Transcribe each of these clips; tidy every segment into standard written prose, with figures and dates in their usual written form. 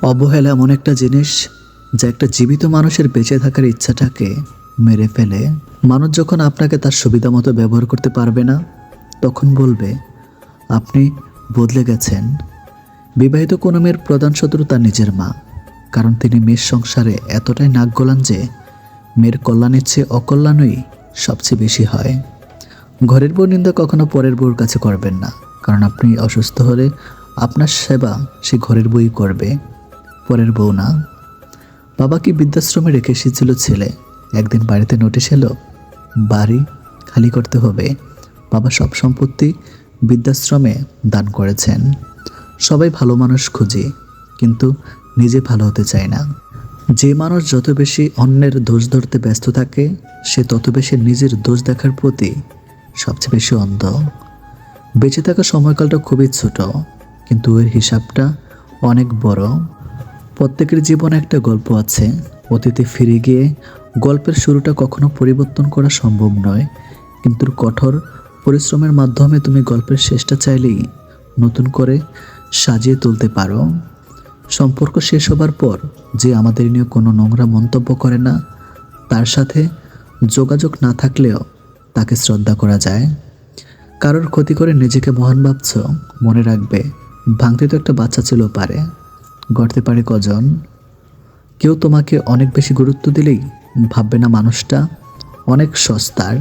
অবহেলা এমন একটা জিনিস যা একটা জীবিত মানুষের বেঁচে থাকার ইচ্ছাটাকে মেরে ফেলে। মানুষ যখন আপনাকে তার সুবিধা মতো ব্যবহার করতে পারবে না, তখন বলবে আপনি বদলে গেছেন। বিবাহিত কোনো মেয়ের প্রধান শত্রু তার নিজের মা, কারণ তিনি মেয়ের সংসারে এতটাই নাক গলান যে মেয়ের কল্যাণের চেয়ে অকল্যাণই সবচেয়ে বেশি হয়। ঘরের বউ নিন্দা কখনো পরের বউর কাছে করবেন না, কারণ আপনি অসুস্থ হলে আপনার সেবা সে ঘরের বউই করবে, পরের বউ না। বাবাকে বৃদ্ধাশ্রমে রেখে এসেছিল ছেলে। একদিন বাড়িতে নোটিশ এলো, বাড়ি খালি করতে হবে। বাবা সব সম্পত্তি বৃদ্ধাশ্রমে দান করেছেন। সবাই ভালো মানুষ খুঁজে, কিন্তু নিজে ভালো হতে চায় না। যে মানুষ যত বেশি অন্যের দোষ ধরতে ব্যস্ত থাকে, সে তত বেশি নিজের দোষ দেখার প্রতি সবচেয়ে বেশি অন্ধ। বেঁচে থাকার সময়কালটা খুবই ছোট, কিন্তু এর হিসাবটা অনেক বড়। প্রত্যেকের জীবনে একটা গল্প আছে। অতীতে ফিরে গিয়ে গল্পের শুরুটা কখনো পরিবর্তন করা সম্ভব নয়, কিন্তু কঠোর পরিশ্রমের মাধ্যমে তুমি গল্পের শেষটা চাইলেই নতুন করে সাজিয়ে তুলতে পারো। সম্পর্ক শেষ হবার পর যে আমাদের নিয়ে কোনো নোংরা মন্তব্য করে না, তার সাথে যোগাযোগ না থাকলেও তাকে শ্রদ্ধা করা যায়। কারোর ক্ষতি করে নিজেকে মহান ভাবছ, মনে রাখবে ভাঙতে তো একটা বাচ্চা ছিল পারে, গড়তে পারে কজন। কেউ তোমাকে অনেক বেশি গুরুত্ব দিলেই ভাববে না মানুষটা অনেক সস্তার।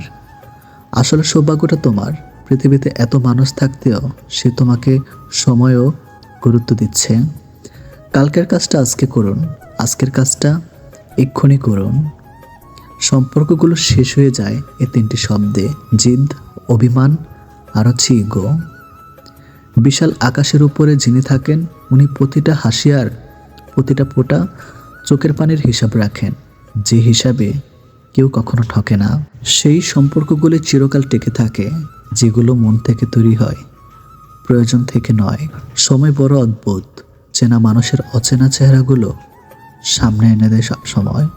আসলে সৌভাগ্যটা তোমার, পৃথিবীতে এত মানুষ থাকতেও সে তোমাকে সময় ও গুরুত্ব দিচ্ছে। কালকের কাজটা আজকে করুন, আজকের কাজটা এক্ষুনি করুন। সম্পর্কগুলো শেষ হয়ে যায় এই তিনটি শব্দে: জিদ, অভিমান আর হচ্ছে ইগো। বিশাল আকাশের উপরে যিনি থাকেন, উনি প্রতিটা হাসি আর প্রতিটা ফোঁটা চোখের পানির হিসাব রাখেন, যে হিসাবে কেউ কখনো ঠকে না। সেই সম্পর্কগুলি চিরকাল টিকে থাকে, যেগুলো মন থেকে তৈরি হয়, প্রয়োজন থেকে নয়। সময় বড় অদ্ভুত, চেনা মানুষের অচেনা চেহারাগুলো সামনে এনে দেয় সবসময়।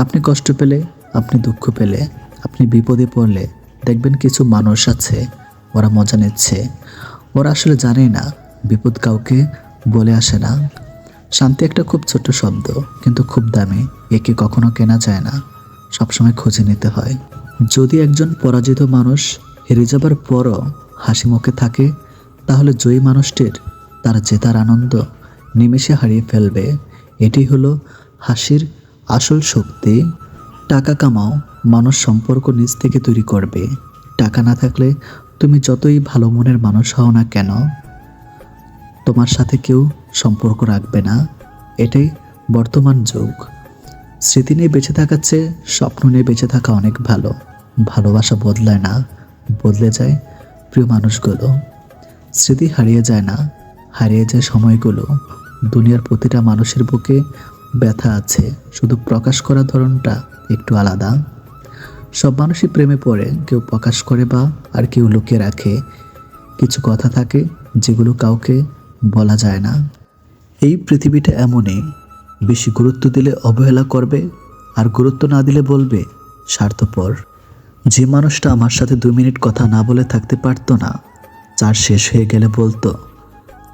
আপনি কষ্ট পেলে, আপনি দুঃখ পেলে, আপনি বিপদে পড়লে দেখবেন কিছু মানুষ আছে, ওরা মজা নিচ্ছে। ওরা আসলে জানে না বিপদ কাউকে বলে আসে না। শান্তি একটা খুব ছোট্ট শব্দ, কিন্তু খুব দামি। একে কখনো কেনা যায় না, সবসময় খুঁজে নিতে হয়। যদি একজন পরাজিত মানুষ হেরে যাবার পরও হাসি মুখে থাকে, তাহলে জয়ী মানুষটির তার জেতার আনন্দ নিমেষে হারিয়ে ফেলবে। এটি হলো হাসির আসল শক্তি। টাকা কামাও, মানুষ সম্পর্ক নিজ থেকে তৈরি করবে। টাকা না থাকলে তুমি যতই ভালো মনের মানুষ হও না কেন, তোমার সাথে কেউ সম্পর্ক রাখবে না। এটাই বর্তমান যুগ। স্মৃতি নিয়ে বেঁচে থাকার চেয়ে স্বপ্ন নিয়ে বেঁচে থাকা অনেক ভালো। ভালোবাসা বদলায় না, বদলে যায় প্রিয় মানুষগুলো। স্মৃতি হারিয়ে যায় না, হারিয়ে যায় সময়গুলো। দুনিয়ার প্রতিটা মানুষের বুকে ব্যথা আছে, শুধু প্রকাশ করার ধরনটা একটু আলাদা। সব মানুষই প্রেমে পড়ে, কেউ প্রকাশ করে বা আর কেউ লুকিয়ে রাখে। কিছু কথা থাকে যেগুলো কাউকে বলা যায় না। এই পৃথিবীটা এমনই, বেশি গুরুত্ব দিলে অবহেলা করবে, আর গুরুত্ব না দিলে বলবে স্বার্থপর। যে মানুষটা আমার সাথে 2 মিনিট কথা না বলে থাকতে পারতো না, চার্জ শেষ হয়ে গেলে বলতো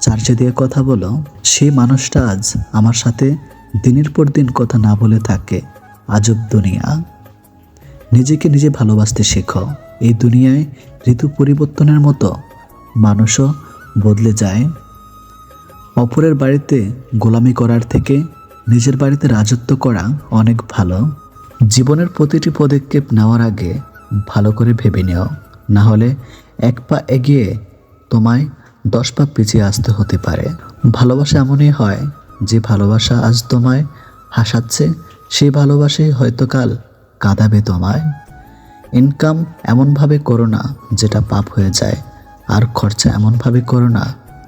চার্জে দিয়ে কথা বলো, সেই মানুষটা আজ আমার সাথে দিনের পর দিন কথা না বলে থাকে। আজব দুনিয়া। নিজেকে নিজে ভালোবাসতে শেখো। এই দুনিয়ায় ঋতু পরিবর্তনের মতো মানুষও বদলে যায়। অপরের বাড়িতে গোলামি করার থেকে নিজের বাড়িতে রাজত্ব করা অনেক ভালো। জীবনের প্রতিটি পদক্ষেপ নেওয়ার আগে ভালো করে ভেবে নিও, না হলে 1 পা এগিয়ে তোমায় 10 পা পিছিয়ে আসতে হতে পারে। ভালোবাসা এমনই হয়, যে ভালোবাসা আজ তোমায় হাসাচ্ছে, সেই ভালোবাসাই হয়তো কাল কাঁদাবে তোমায়। ইনকাম এমনভাবে করো না যেটা পাপ হয়ে যায়, আর খরচা এমনভাবে করো না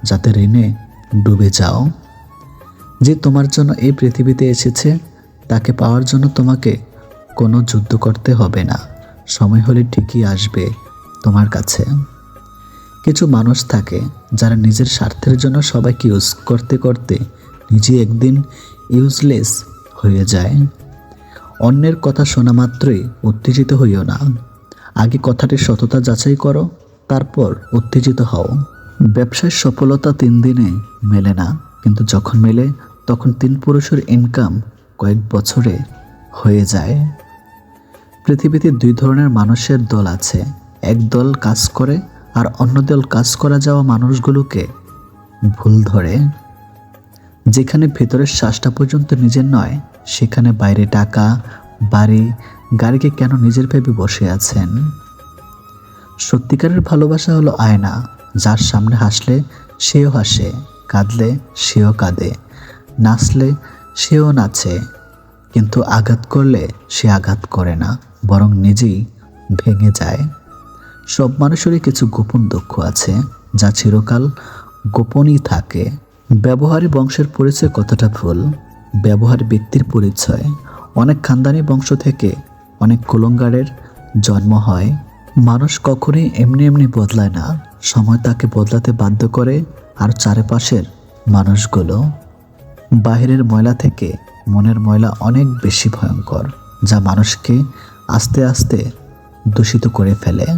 যাতে ঋণে ডুবে যাও। যে তোমার জন্য এই পৃথিবীতে এসেছে, তাকে পাওয়ার জন্য তোমাকে কোনো যুদ্ধ করতে হবে না। সময় হলে ঠিকই আসবে তোমার কাছে। কিছু মানুষ থাকে যারা নিজের স্বার্থের জন্য সবাইকে ইউজ করতে করতে নিজে একদিন ইউজলেস হয়ে যায়। অন্যের কথা শোনা মাত্রই উত্তেজিত হইও না। আগে কথাটির সততা যাচাই করো, তারপর উত্তেজিত হও। ব্যবসায় সফলতা 3 দিনে মেলে না, কিন্তু যখন মেলে তখন 3 পুরুষের ইনকাম কয়েক বছরে হয়ে যায়। পৃথিবীতে 2 ধরনের মানুষের দল আছে, এক দল কাজ করে আর অন্য দল কাজ করা যাওয়া মানুষগুলোকে ভুল ধরে। যেখানে ভেতরের শ্বাসটা পর্যন্ত নিজের নয়, সেখানে বাইরে টাকা, বাড়ি, গাড়িকে কেন নিজের ভেবে বসে আছেন? সত্যিকারের ভালোবাসা হলো আয়না, যার সামনে হাসলে সেও হাসে, কাঁদলে সেও কাঁদে, নাচলে সেও নাচে, কিন্তু আঘাত করলে সে আঘাত করে না, বরং নিজেই ভেঙে যায়। সব মানুষেরই কিছু গোপন দুঃখ আছে, যা চিরকাল গোপনই থাকে। ব্যবহারী বংশের পরিচয় কতটা ভুল, ব্যবহার ব্যক্তির পরিচয়। অনেক খানদানি বংশ থেকে অনেক কুলঙ্গারের জন্ম হয়। মানুষ কখনোই এমনি এমনি বদলায় না, সময় তাকে বদলাতে বাধ্য করে। আর চারপাশের মানুষগুলো, বাহিরের ময়লা থেকে মনের ময়লা অনেক বেশি ভয়ঙ্কর, যা মানুষকে আস্তে আস্তে দূষিত করে ফেলে।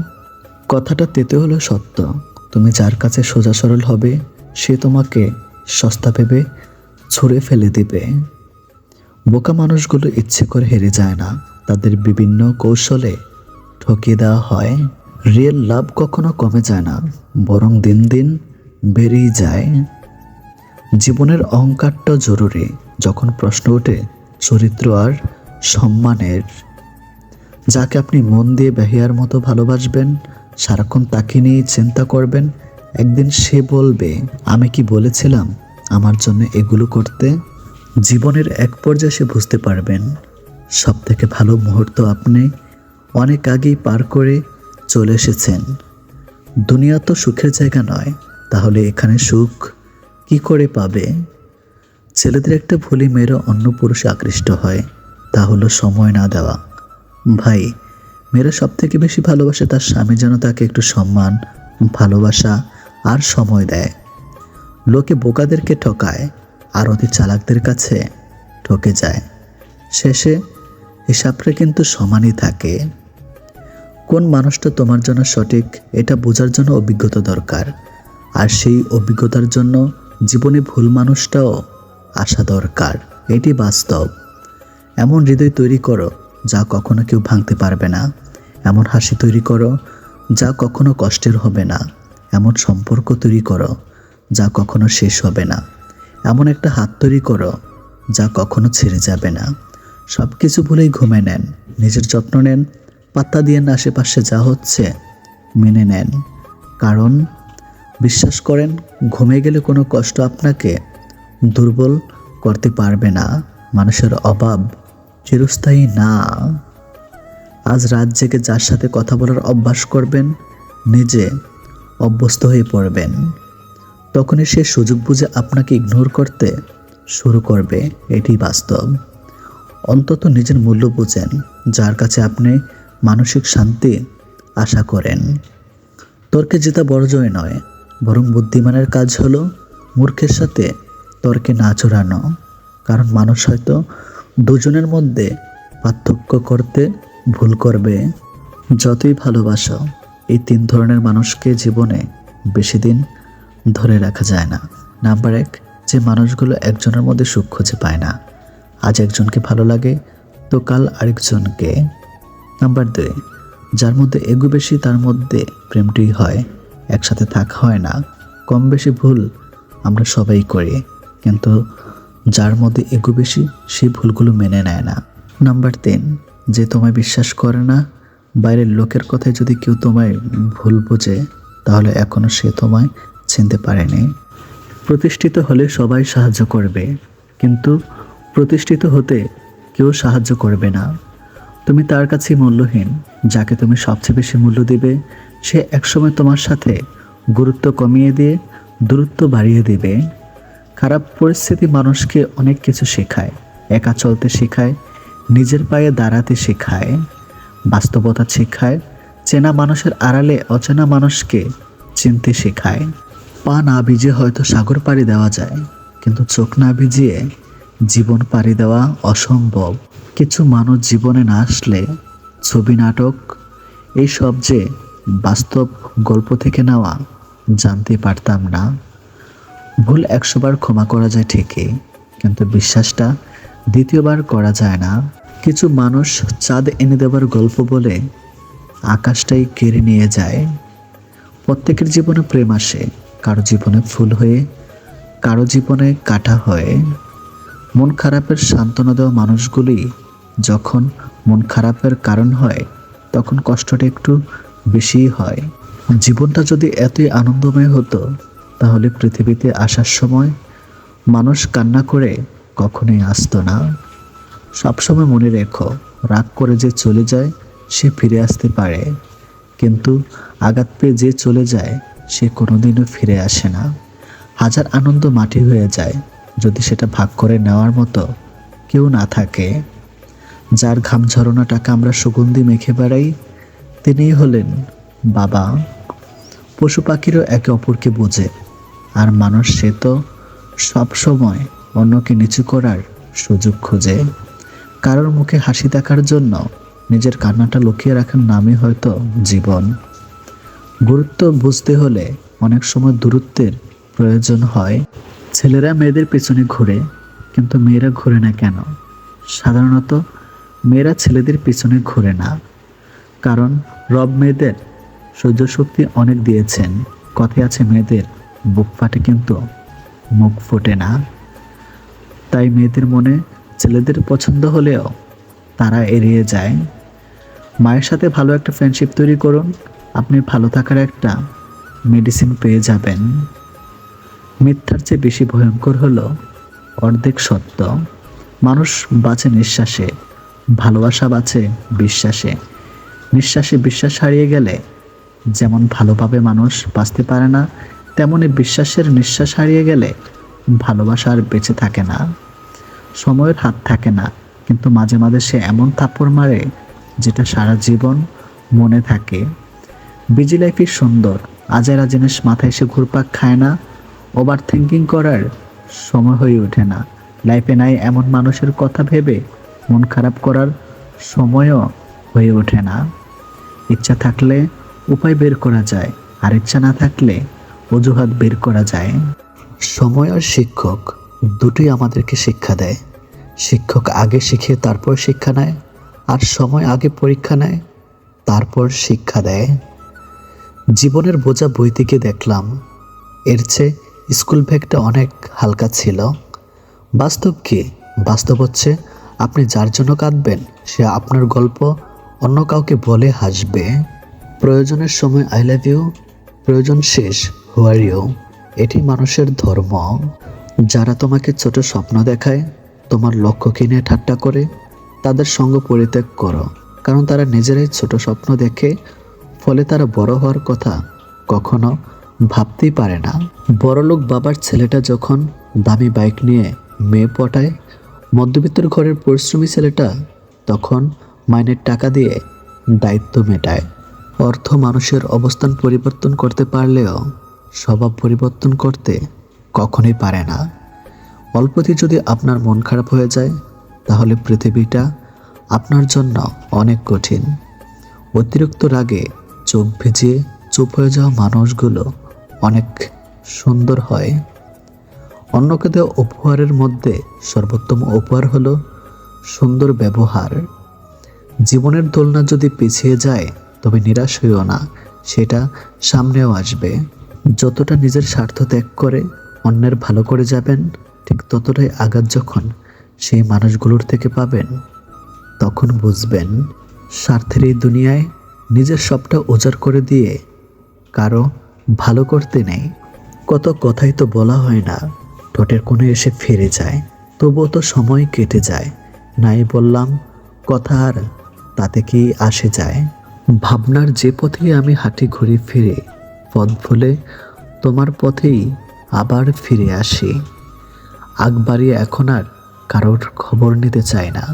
কথাটা তেতে হলো সত্য, তুমি যার কাছে সোজা সরল হবে, সে তোমাকে সস্তা ভেবে ছুঁড়ে ফেলে দিবে। বোকা মানুষগুলো ইচ্ছে করে হেরে যায় না, তাদের বিভিন্ন কৌশলে ঠকিয়ে দেওয়া হয়। রিয়েল লাভ কখনো কমে যায় না, বরং দিন দিন বেড়েই যায়। জীবনের অহংকারটা জরুরি যখন প্রশ্ন ওঠে চরিত্র আর সম্মানের। যাকে আপনি মন দিয়ে বেহিয়ার মতো ভালোবাসবেন, সারাক্ষণ তাকে নিয়ে চিন্তা করবেন, একদিন সে বলবে, আমি কি বলেছিলাম আমার জন্য এগুলো করতে? জীবনের এক পর্যায়ে সে বুঝতে পারবেন সব থেকে ভালো মুহূর্ত আপনি অনেক আগেই পার করে চলে এসেছেন। দুনিয়া তো সুখের জায়গা নয়, তাহলে এখানে সুখ কি করে পাবে? ছেলেদের একটা ভুলই মেয়েরা অন্য পুরুষে আকৃষ্ট হয়, তা হলো সময় না দেওয়া। ভাই, মেয়েরা সব থেকে বেশি ভালোবাসে তার স্বামী যেন তাকে একটু সম্মান, ভালোবাসা আর সময় দেয়। লোকে বোকাদেরকে ঠকায় আর অতি চালাকদের কাছে ঠকে যায়। শেষে হিসাবটা কিন্তু সমানই থাকে। কোন মানুষটা তোমার জন্য সঠিক এটা বোঝার জন্য অভিজ্ঞতা দরকার, আর সেই অভিজ্ঞতার জন্য জীবনে ভুল মানুষটাও আসা দরকার। এটি বাস্তব। এমন হৃদয় তৈরি করো যা কখনো কেউ ভাঙতে পারবে না, এমন হাসি তৈরি করো যা কখনো কষ্টের হবে না, এমন সম্পর্ক তৈরি করো যা কখনো শেষ হবে না, এমন একটা হাত তৈরি করো যা কখনো ছেড়ে যাবে না। সব কিছু ভুলেই ঘুমে নেন, নিজের যত্ন নেন, পাত্তা দিয়ে না আশেপাশে যা হচ্ছে মেনে নেন। কারণ বিশ্বাস করেন, ঘুমে গেলে কোনো কষ্ট আপনাকে দুর্বল করতে পারবে না। মানুষের অভাব চিরস্থায়ী না। আজ রাত জেগে যার সাথে কথা বলার অভ্যাস করবেন, নিজে অভ্যস্ত হয়ে পড়বেন। তখনই সে সুযোগ বুঝে আপনাকে ইগনোর করতে শুরু করবে। এটি বাস্তব। অন্তত নিজের মূল্য বোঝেন, যার কাছে আপনি মানসিক শান্তি আশা করেন। তর্কে জেতা বড় জয় নয়, বরং বুদ্ধিমানের কাজ হলো মূর্খের সাথে তর্কে না জড়ানো। কারণ মানুষ হয়তো দুজনের মধ্যে পার্থক্য করতে ভুল করবে। যতই ভালোবাসো, এই 3 ধরনের মানুষকে জীবনে বেশি দিন ধরে রাখা যায় না। নাম্বার 1, যে মানুষগুলো একজনের মধ্যে সুখ খুঁজে পায় না। আজ একজনকে ভালো লাগে তো কাল আরেকজনকে। নাম্বার 2, যার মধ্যে এগো বেশি তার মধ্যে প্রেমটি হয়, একসাথে থাকা হয় না। কম বেশি ভুল আমরা সবাই করি, কিন্তু যার মধ্যে এগো বেশি সেই ভুলগুলো মেনে নেয় না। নাম্বার 3, যে তোমায় বিশ্বাস করে না। বাইরের লোকের কথায় যদি কেউ তোমায় ভুল বোঝে, তাহলে এখনো সে তোমায় চিনতে পারেনি। প্রতিষ্ঠিত হলে সবাই সাহায্য করবে, কিন্তু প্রতিষ্ঠিত হতে কেউ সাহায্য করবে না। তুমি তার কাছে মূল্যহীন। যাকে তুমি সবচেয়ে বেশি মূল্য দিবে, সে একসময় তোমার সাথে গুরুত্ব কমিয়ে দিয়ে দূরত্ব বাড়িয়ে দেবে। খারাপ পরিস্থিতি মানুষকে অনেক কিছু শেখায়। একা চলতে শেখায়, নিজের পায়ে দাঁড়াতে শেখায়, বাস্তবতা শেখায়, চেনা মানুষের আড়ালে অচেনা মানুষকে চিনতে শেখায়। পা না ভিজে হয়তো সাগর পাড়ি দেওয়া যায়, কিন্তু চোখ না ভিজিয়ে জীবন পাড়ি দেওয়া অসম্ভব। কিছু মানুষ জীবনে না আসলে ছবি, নাটক এইসব যে বাস্তব গল্প থেকে নেওয়া জানতে পারতাম না। ভুল 100 বার ক্ষমা করা যায় ঠিকই, কিন্তু বিশ্বাসটা দ্বিতীয়বার করা যায় না। কিছু মানুষ চাঁদ এনে দেবার গল্প বলে আকাশটাই কেড়ে নিয়ে যায়। প্রত্যেকের জীবনে প্রেম আসে, কারো জীবনে ফুল হয়ে, কারো জীবনে কাঁটা হয়ে। মন খারাপের সান্ত্বনা দেওয়া মানুষগুলি যখন মন খারাপের কারণ হয়, তখন কষ্টটা একটু বেশিই হয়। জীবনটা যদি এতই আনন্দময় হতো, তাহলে পৃথিবীতে আসার সময় মানুষ কান্না করে কখনোই আসতো না। সবসময় মনে রেখো, রাগ করে যে চলে যায় সে ফিরে আসতে পারে, কিন্তু আঘাত পেয়ে যে চলে যায় সে কোনোদিনও ফিরে আসে না। হাজার আনন্দ মাটি হয়ে যায় যদি সেটা ভাগ করে নেওয়ার মতো কেউ না থাকে। যার ঘাম ঝরানো টাকা আমরা সুগন্ধি মেখে বেড়াই, তিনিই হলেন বাবা। পশু পাখিরও একে অপরকে বোঝে, আর মানুষ সে তো সবসময় অন্যকে নিচু করার সুযোগ খোঁজে। কারোর মুখে হাসি দেখার জন্য নিজের কান্নাটা লুকিয়ে রাখার নামই হয়তো জীবন। গুরুত্ব বুঝতে হলে অনেক সময় দূরত্বের প্রয়োজন হয়। ছেলেরা মেয়েদের পেছনে ঘুরে, কিন্তু মেয়েরা ঘুরে না কেন? সাধারণত মেয়েরা ছেলেদের পিছনে ঘুরে না, কারণ রব মেয়েদের সহ্য শক্তি অনেক দিয়েছেন। কথায় আছে, মেয়েদের বুক ফাটে কিন্তু মুখ ফোটে না। তাই মেয়েদের মনে ছেলেদের পছন্দ হলেও তারা এড়িয়ে যায়। মায়ের সাথে ভালো একটা ফ্রেন্ডশিপ তৈরি করুন, আপনি ভালো থাকার একটা মেডিসিন পেয়ে যাবেন। মিথ্যার চেয়ে বেশি ভয়ঙ্কর হলো অর্ধেক সত্য। মানুষ বাঁচে নিঃশ্বাসে, ভালোবাসা বাঁচে বিশ্বাসে। নিঃশ্বাসে বিশ্বাস হারিয়ে গেলে যেমন ভালোভাবে মানুষ বাঁচতে পারে না, তেমনি বিশ্বাসের নিঃশ্বাস হারিয়ে গেলে ভালোবাসা আর বেঁচে থাকে না। সময়ের হাত থাকে না, কিন্তু মাঝে মাঝে সে এমন থাপ্পড় মারে যেটা সারা জীবন মনে থাকে। বিজি লাইফই সুন্দর, আজারা জিনিস মাথায় এসে ঘুরপাক খায় না। ওভার থিঙ্কিং করার সময় হয়ে ওঠে না। লাইফে নাই এমন মানুষের কথা ভেবে মন খারাপ করার সময়ও হয়ে ওঠে না। ইচ্ছা থাকলে উপায় বের করা যায়, আর ইচ্ছা না থাকলে অজুহাত বের করা যায়। সময় আর শিক্ষক দুটোই আমাদেরকে শিক্ষা দেয়। শিক্ষক আগে শিখিয়ে তারপর শিক্ষা নেয়, আর সময় আগে পরীক্ষা নেয় তারপর শিক্ষা দেয়। জীবনের বোঝা বই থেকে দেখলাম, এর চেয়ে স্কুল ব্যাগটা অনেক হালকা ছিল। বাস্তব কি? বাস্তব হচ্ছে, আপনি যার জন্য কাঁদবেন সে আপনার গল্প অন্য কাউকে বলে হাসবে। প্রয়োজনের সময় আই লাভ ইউ, প্রয়োজন শেষ হু আর ইউ। এটি মানুষের ধর্ম। যারা তোমাকে ছোট স্বপ্ন দেখায়, তোমার লক্ষ্যকে নিয়ে ঠাট্টা করে, তাদের সঙ্গ পরিত্যাগ করো, কারণ তারা নিজেরাই ছোট স্বপ্ন দেখে, ফলে তারা বড় হওয়ার কথা কখনো ভাবতেই পারে না। বড়লোক বাবার ছেলেটা যখন দামি বাইক নিয়ে মেয়ে পটায়, মধ্যবিত্তের ঘরের পরিশ্রমী ছেলেটা তখন মাইনের টাকা দিয়ে দায়িত্ব মেটায়। অর্থ মানুষের অবস্থান পরিবর্তন করতে পারলেও স্বভাব পরিবর্তন করতে কখনোই পারে না। অল্পতে যদি আপনার মন খারাপ হয়ে যায়, তাহলে পৃথিবীটা আপনার জন্য অনেক কঠিন। অতিরিক্ত রাগে চোখ ভিজিয়ে চুপ হয়ে যাওয়া মানুষগুলো অনেক সুন্দর হয়। অন্যকে দেওয়া উপহারের মধ্যে সর্বোত্তম উপহার হলো সুন্দর ব্যবহার। জীবনের দোলনা যদি পিছিয়ে যায়, তবে নিরাশ হইও না, সেটা সামনেও আসবে। যতটা নিজের স্বার্থ ত্যাগ করে অন্যের ভালো করে যাবেন, ঠিক ততটাই আঘাত যখন সেই মানুষগুলোর থেকে পাবেন, তখন বুঝবেন স্বার্থের এই দুনিয়ায় নিজের সবটা উজাড় করে দিয়ে কারো ভালো করতে নেই। কত কথাই তো বলা হয় না, ঠোঁটের কোণে এসে ফিরে যায়, তবুও তো সময় কেটে যায়। নাই বললাম কথা, আর তাতে কি আসে যায়? ভাবনার যে পথে আমি হাঁটি ঘুরে ফিরে, পথ ভুলে তোমার পথেই আবার ফিরে আসি। আগ বাড়িয়ে এখন আর কারোর খবর নিতে চাই না।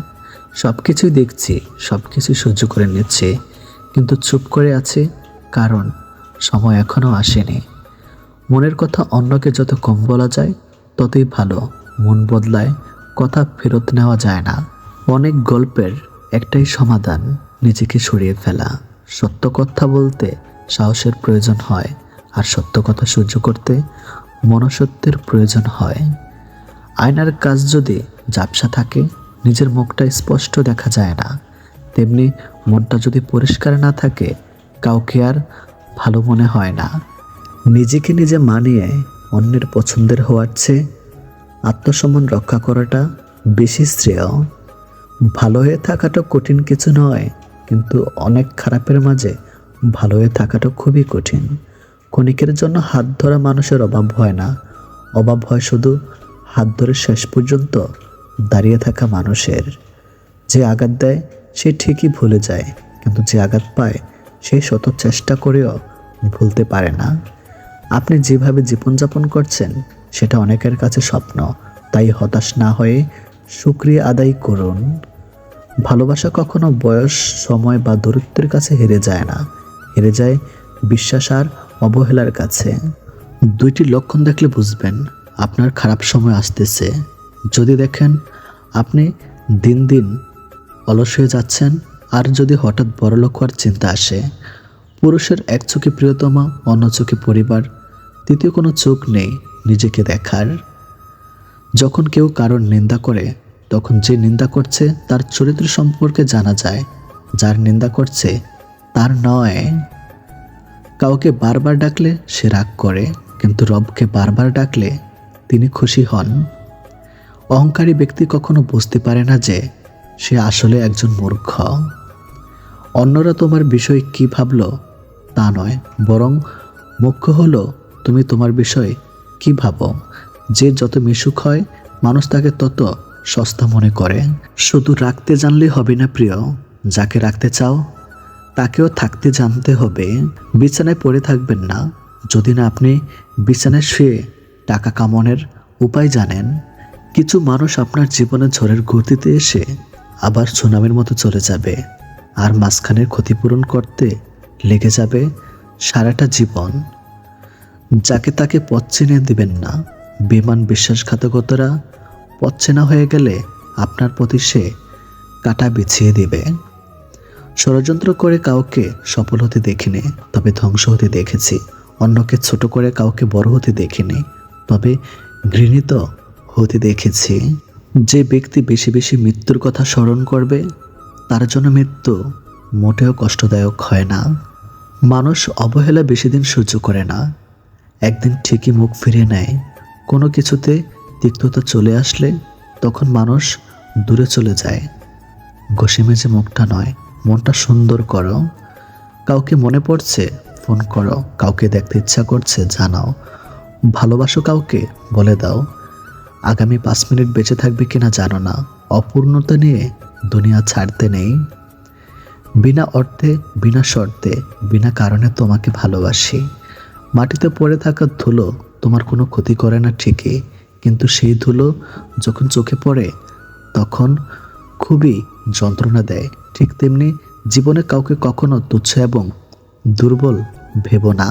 সব কিছুই দেখছি, সব কিছু সহ্য করে নিচ্ছি, কিন্তু চুপ করে আছি, কারণ সময় এখনও আসেনি। মনের কথা অন্যকে যত কম বলা যায় ততই ভালো। মন বদলায়, কথা ফেরত নেওয়া যায় না। অনেক গল্পের একটাই সমাধান, নিজেকে সরিয়ে ফেলা। সত্য কথা বলতে সাহসের প্রয়োজন হয়, আর সত্য কথা সহ্য করতে মনুষ্যত্বের প্রয়োজন হয়। আয়নার কাজ যদি ঝাপসা থাকে, নিজের মুখটা স্পষ্ট দেখা যায় না। তেমনি মনটা যদি পরিষ্কার না থাকে, কাউকে আর ভালো মনে হয় না। নিজেকে নিজে মানিয়ে অন্যের পছন্দের হওয়ার চেয়ে আত্মসম্মান রক্ষা করাটা বেশি শ্রেয়। ভালো হয়ে থাকাটা কঠিন কিছু নয়, কিন্তু অনেক খারাপের মাঝে ভালো হয়ে থাকাটা খুবই কঠিন। ক্ষণিকের জন্য হাত ধরা মানুষের অভাব হয় না, অভাব হয় শুধু হাত ধরে শেষ পর্যন্ত দাঁড়িয়ে থাকা মানুষের। যে আঘাত দেয় সে ঠিকই ভুলে যায়, কিন্তু যে আঘাত পায় সে শত চেষ্টা করেও ভুলতে পারে না। আপনি যেভাবে জীবনযাপন করছেন সেটা অনেকের কাছে স্বপ্ন, তাই হতাশ না হয়ে শুকরিয়া আদায় করুন। ভালোবাসা কখনো বয়স, সময় বা দূরত্বের কাছে হেরে যায় না, হেরে যায় বিশ্বাস আর অবহেলার কাছে। দুইটি লক্ষণ দেখলে বুঝবেন আপনার খারাপ সময় আসতেছে। যদি দেখেন আপনি দিন দিন অলস হয়ে যাচ্ছেন, আর যদি হঠাৎ বড়লোক হওয়ার চিন্তা আসে। পুরুষের এক চোখে প্রিয়তমা, অন্য চোখে পরিবার, তৃতীয় কোনো চোখ নেই নিজেকে দেখার। যখন কেউ কারোর নিন্দা করে, তখন যে নিন্দা করছে তার চরিত্র সম্পর্কে জানা যায়, যার নিন্দা করছে তার নয়। কাউকে বারবার ডাকলে সে রাগ করে, কিন্তু রবকে বারবার ডাকলে তিনি খুশি হন। অহংকারী ব্যক্তি কখনো বুঝতে পারে না যে সে আসলে একজন মূর্খ। অন্যরা তোমার বিষয়ে কি ভাবলো তা নয়, বরং মুখ্য হলো তুমি তোমার বিষয়ে কি ভাবো। যে যত মিশুক হয়, মানুষ তাকে তত সস্তা মনে করে। শুধু রাখতে জানলে হবে না প্রিয়, যাকে রাখতে চাও তাকেও থাকতে জানতে হবে। বিছানায় পড়ে থাকবেন না যদি না আপনি বিছানায় শুয়ে টাকা কামানোর উপায় জানেন। কিছু মানুষ আপনার জীবনে ঝড়ের গতিতে এসে আবার সুনামির মতো চলে যাবে, আর মাঝখানের ক্ষতিপূরণ করতে লেগে যাবে সারাটা জীবন। যাকে তাকে পথ চিনে দিবেন না। বেমান বিশ্বাসঘাতকতারা পথ চেনা হয়ে গেলে আপনার প্রতি সে কাঁটা বিছিয়ে দিবে। ষড়যন্ত্র করে কাউকে সফল হতে দেখিনি, তবে ধ্বংস হতে দেখেছি। অন্যকে ছোট করে কাউকে বড় হতে দেখিনি, তবে ঘৃণিত হতে দেখেছি। যে ব্যক্তি বেশি বেশি মৃত্যুর কথা স্মরণ করবে, তার জন্য মৃত্যু মোটেও কষ্টদায়ক হয় না। মানুষ অবহেলা বেশি দিন সহ্য করে না, একদিন ঠিকই মুখ ফিরিয়ে নেয়। কোনো কিছুতে তিক্ততা চলে আসলে তখন মানুষ দূরে চলে যায়। ঘষে মেজে মুখটা নয়, মনটা সুন্দর করো। কাউকে মনে পড়ছে, ফোন করো। কাউকে দেখতে ইচ্ছা করছে, জানাও। ভালোবাসো কাউকে, বলে দাও। আগামী 5 মিনিট বেঁচে থাকবে কিনা জানো না। অপূর্ণতা নিয়ে দুনিয়া ছাড়তে নেই। বিনা অর্থে, বিনা শর্তে, বিনা কারণে তোমাকে ভালোবাসি। মাটিতে পড়ে থাকা ধুলো তোমার কোনো ক্ষতি করে না ঠিকই, কিন্তু সেই ধুলো যখন চোখে পড়ে তখন খুবই যন্ত্রণা দেয়। ঠিক তেমনি জীবনে কাউকে কখনো তুচ্ছ এবং দুর্বল ভেবো না।